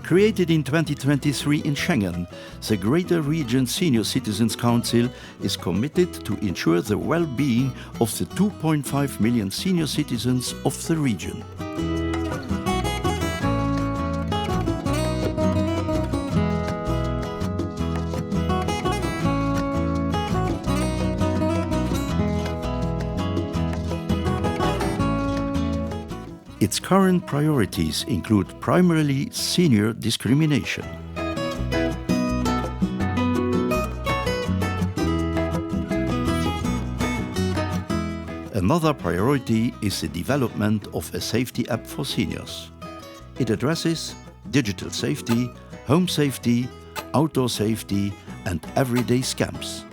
Created in 2023 in Schengen, the Greater Region Senior Citizens Council is committed to ensure the well-being of the 2.5 million senior citizens of the region. Its current priorities include primarily senior discrimination. Another priority is the development of a safety app for seniors. It addresses digital safety, home safety, outdoor safety, and everyday scams.